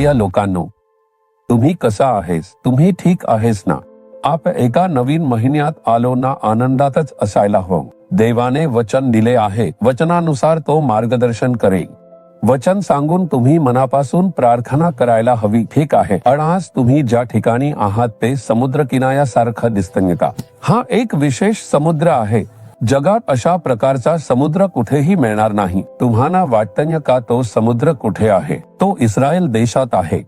प्रिय लोकांनो, तुम्ही कसा आहेस? तुम्ही ठीक आहेस ना? आपण एका नवीन महिन्यात आलो ना, आनंदातच असायला हवं. देवाने वचन दिले आहे, वचनानुसार तो मार्गदर्शन करेल. वचन सांगून तुम्ही मनापासून प्रार्थना करायला हवी, ठीक आहे. आणि आज तुम्ही ज्या ठिकाणी आहात ते समुद्र किनाऱ्यासारखं दिसतं का? हा एक विशेष समुद्र आहे. जगात अशा प्रकारचा समुद्र कुठेही मिळणार नाही. तुम्हाला वाटतं का तो समुद्र कुठे आहे? तो इस्रायल देशात आहे.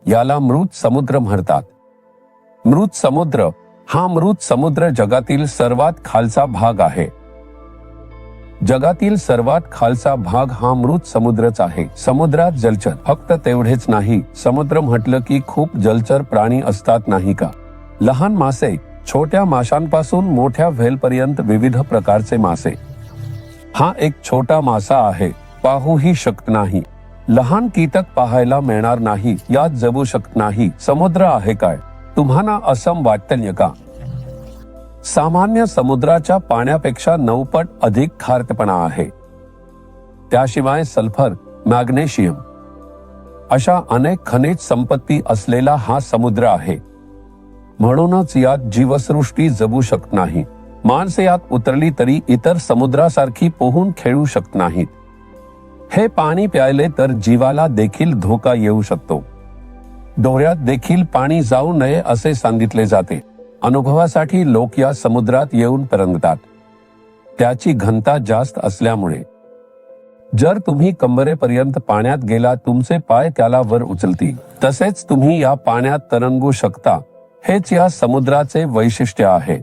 याला मृत समुद्र म्हणतात. मृत समुद्र हा मृत समुद्र जगातील सर्वात खालचा भाग आहे. जगातील सर्वात खालचा भाग हा मृत समुद्रच आहे. समुद्रात जलचर, फक्त तेवढेच नाही, समुद्र म्हटलं की खूप जलचर प्राणी असतात नाही का? लहान मासे, छोट्या माशांपासून मोठ्या व्हेलपर्यंत विविध प्रकारचे मासे. हा एक छोटा मासा आहे, पाहूही शकत नाही. लहान कीटक पाहायला मिळणार नाही, यात जगू शकत नाही. समुद्र आहे काय? तुम्हाला असं वाटतं का? सामान्य समुद्राच्या पाण्यापेक्षा 9 पट अधिक खारटपणा आहे. त्याशिवाय सल्फर, मॅग्नेशियम अशा अनेक खनिज संपत्ती असलेला हा समुद्र आहे. म्हणूनच यात जीवसृष्टी जगू शकत नाही. माणसे यात उतरली तरी इतर समुद्रासारखी पोहून खेळू शकत नाहीत. हे पाणी प्यायले तर जीवाला देखील धोका येऊ शकतो. डोळ्यात देखील पाणी जाऊ नये असे सांगितले जाते. अनुभवासाठी लोक या समुद्रात येऊन तरंगतात. त्याची घनता जास्त असल्यामुळे जर तुम्ही कंबरेपर्यंत पाण्यात गेला, तुमचे पाय त्याला वर उचलतील. तसेच तुम्ही या पाण्यात तरंगू शकता. हेच या समुद्राचे वैशिष्ट्य आहे.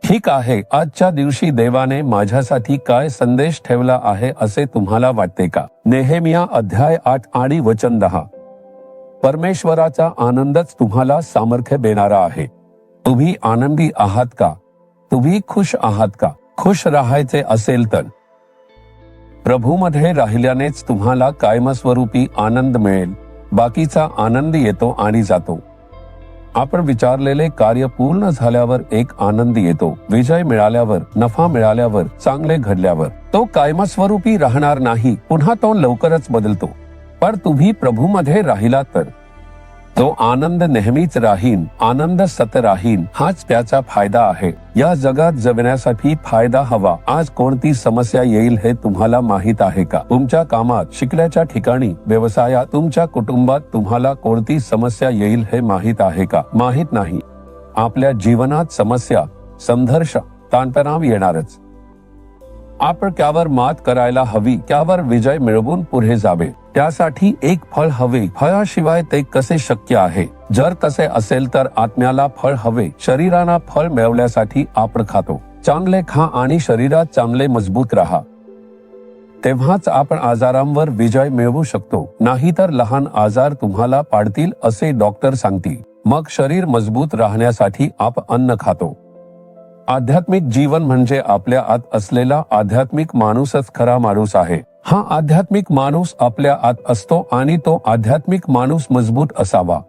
ठीक आहे, आजच्या दिवशी देवाने माझ्यासाठी काय संदेश ठेवला आहे असे तुम्हाला वाटते का? नेहेमिया अध्याय 8 आणि वचन 10. परमेश्वराचा आनंदच तुम्हाला सामर्थ्य देणारा आहे. तुम्ही आनंदी आहात का? तुम्ही खुश आहात का? खुश राहायचे असेल तर प्रभूमध्ये राहिल्यानेच तुम्हाला कायमस्वरूपी आनंद मिळेल. बाकीचा आनंद येतो आणि जातो. आपण विचारलेले कार्य पूर्ण झाल्यावर एक आनंद येतो. विजय मिळाल्यावर, नफा मिळाल्यावर, चांगले घडल्यावर तो कायमस्वरूपी राहणार नाही. पुन्हा तो लवकरच बदलतो. पण तुम्ही प्रभूमध्ये राहिलात तर तो आनंद नेहमीच राहीन. आनंद सत राहीन. हाच त्याचा फायदा आहे. या जगात जगण्यासाठी फायदा हवा. आज कोणती समस्या येईल हे तुम्हाला माहित आहे का? तुमच्या कामात, शिकण्याच्या ठिकाणी, व्यवसायात, तुमच्या कुटुंबात तुम्हाला कोणती समस्या येईल हे माहित आहे का? माहित नाही. आपल्या जीवनात समस्या, संघर्ष, ताणतणाव येणारच. आपण त्यावर मात करायला हवी. त्यावर विजय मिळवून पुढे जावे. त्यासाठी एक फळ हवे. फळाशिवाय ते कसे शक्य आहे? जर तसे असेल तर आत्म्याला फळ हवे. शरीराला फळ मिळवण्यासाठी आपण खातो. चांगले खा आणि शरीरात चांगले मजबूत राहा. तेव्हाच आपण आजारांवर विजय मिळवू शकतो. नाहीतर लहान आजार तुम्हाला पाडतील असे डॉक्टर सांगतील. मग शरीर मजबूत राहण्यासाठी आपण अन्न खातो. आध्यात्मिक जीवन म्हणजे आपल्या आत असलेला आध्यात्मिक माणूसच खरा माणूस आहे. हा आध्यात्मिक माणूस आपल्या आत असतो आणि तो आध्यात्मिक माणूस मजबूत असावा.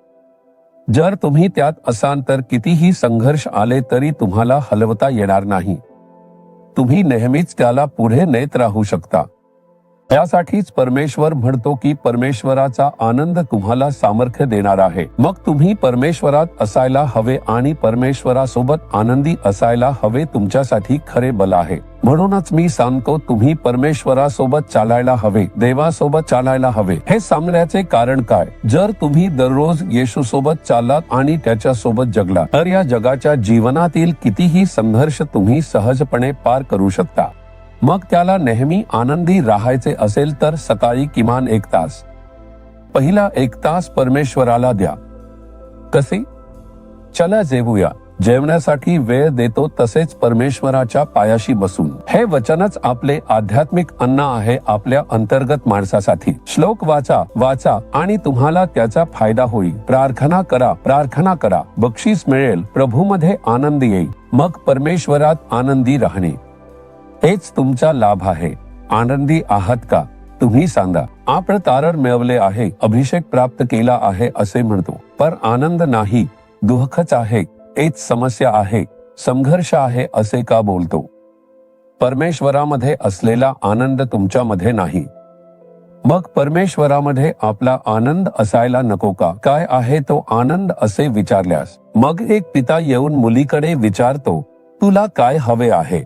जर तुम्ही त्यात असाल तर कितीही संघर्ष आले तरी तुम्हाला हलवता येणार नाही. तुम्ही नेहमीच त्याला पुढे नेत राहू शकता. त्यासाठीच परमेश्वर म्हणतो की परमेश्वराचा आनंद तुम्हाला सामर्थ्य देणार आहे. मग तुम्ही परमेश्वरात असायला हवे आणि परमेश्वरासोबत आनंदी असायला हवे. तुमच्यासाठी खरे बल आहे. म्हणूनच मी सांगतो, तुम्ही परमेश्वरासोबत चालायला हवे, देवासोबत चालायला हवे. हे सांगण्याचे कारण काय? जर तुम्ही दररोज येशू सोबत चाललात आणि त्याच्या सोबत जगला तर या जगाच्या जीवनातील कितीही संघर्ष तुम्ही सहजपणे पार करू शकता. मग त्याला नेहमी आनंदी राहायचे असेल तर सकाळी किमान 1 तास, पहिला 1 तास परमेश्वराला द्या. कसे? चला जेवूया. जेवण्यासाठी वेळ देतो तसेच परमेश्वराच्या पायाशी बसून. हे वचनच आपले आध्यात्मिक अन्न आहे आपल्या अंतर्गत माणसासाठी. श्लोक वाचा आणि तुम्हाला त्याचा फायदा होईल. प्रार्थना करा, बक्षीस मिळेल. प्रभूमध्ये आनंद येईल. मग परमेश्वरात आनंदी राहणे हेच तुमचा लाभ आहे. आनंदी आहात का? तुम्ही सांगा. आपण तारण मिळवले आहे, अभिषेक प्राप्त केला आहे असे म्हणतो, पण आनंद नाही, दुःखच आहे, एक समस्या आहे, संघर्ष आहे असे का बोलतो? परमेश्वरामध्ये असलेला आनंद तुमच्यामध्ये नाही. मग परमेश्वरामध्ये आपला आनंद असायला नको का? काय आहे तो आनंद असे विचारल्यास मग एक पिता येऊन मुलीकडे विचारतो, तुला काय हवे आहे?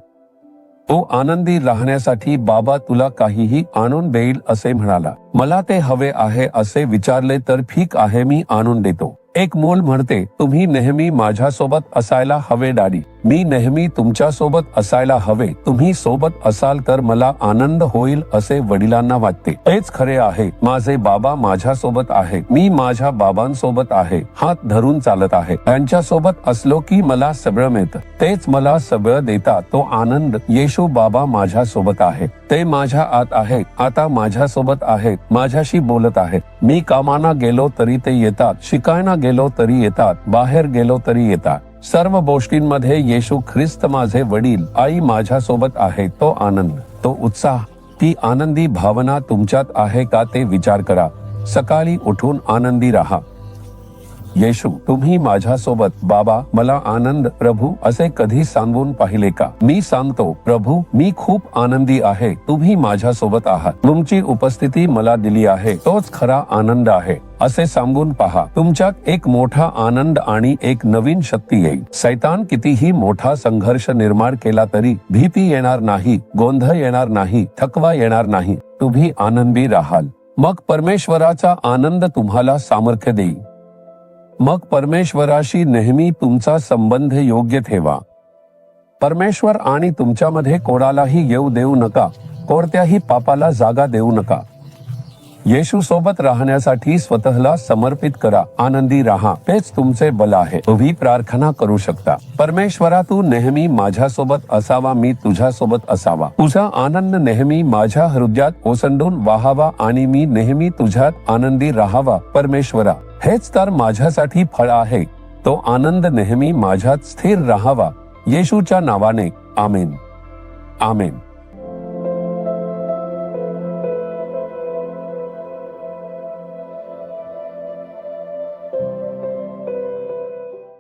तो आनंदी राहण्यासाठी बाबा तुला काहीही आणून देईल असे म्हणाला. मला ते हवे आहे असे विचारले तर ठीक आहे, मी आणून देतो. एक मूल म्हणते, तुम्ही नेहमी माझ्यासोबत असायला हवे डॅडी. मी नेहमी तुमच्या सोबत असायला हवे. तुम्ही सोबत असाल तर मला आनंद होईल असे वडिलांना वाटते. तेच खरे आहे. माझे बाबा माझ्यासोबत आहे. मी माझ्या बाबांसोबत आहे. हात धरून चालत आहे. त्यांच्यासोबत असलो की मला सगळं मिळतं. तेच मला सगळं देतात. तो आनंद येशू बाबा माझ्यासोबत आहे. ते माझ्या आत आहेत. आता माझ्यासोबत आहेत. माझ्याशी बोलत आहेत. मी कामाना गेलो तरी ते येतात. शिकायला गेलो तरी येतात. बाहेर गेलो तरी येतात. सर्व गोष्टींमध्ये येशू ख्रिस्त माझे वडील आई माझ्यासोबत आहे. तो आनंद, तो उत्साह, ती आनंदी भावना तुमच्यात आहे का ते विचार करा. सकाळी उठून आनंदी राहा. येशू, तुम्ही माझ्यासोबत. बाबा, मला आनंद प्रभू असे कधी सांगून पाहिले का? मी सांगतो, प्रभू, मी खूप आनंदी आहे. तुम्ही माझ्यासोबत आहात. तुमची उपस्थिती मला दिली आहे. तोच खरा आनंद आहे असे सांगून पहा. तुमच्यात एक मोठा आनंद आणि एक नवीन शक्ती येईल. सैतान कितीही मोठा संघर्ष निर्माण केला तरी भीती येणार नाही, गोंधळ येणार नाही, थकवा येणार नाही. तुम्ही आनंदी राहाल. मग परमेश्वराचा आनंद तुम्हाला सामर्थ्य देईल. मग परमेश्वराशी नेहमी तुमचा संबंध योग्य ठेवा. परमेश्वर आणि तुमच्यामध्ये कोणालाही येऊ देऊ नका. कोणत्याही पापाला जागा देऊ नका. येशू सोबत राहण्यासाठी स्वतःला समर्पित करा. आनंदी राहा. तेच तुमचे बल आहे. तुम्ही प्रार्थना करू शकता. परमेश्वरा, तू नेहमी माझ्यासोबत असावा. मी तुझ्यासोबत असावा. तुझा आनंद नेहमी माझ्या हृदयात ओसंडून वाहावा आणि मी नेहमी तुझ्यात आनंदी राहावा. परमेश्वरा, हेच तर माझ्यासाठी फळ आहे. तो आनंद नेहमी माझ्यात स्थिर राहावा. येशूच्या नावाने आमेन. आमेन.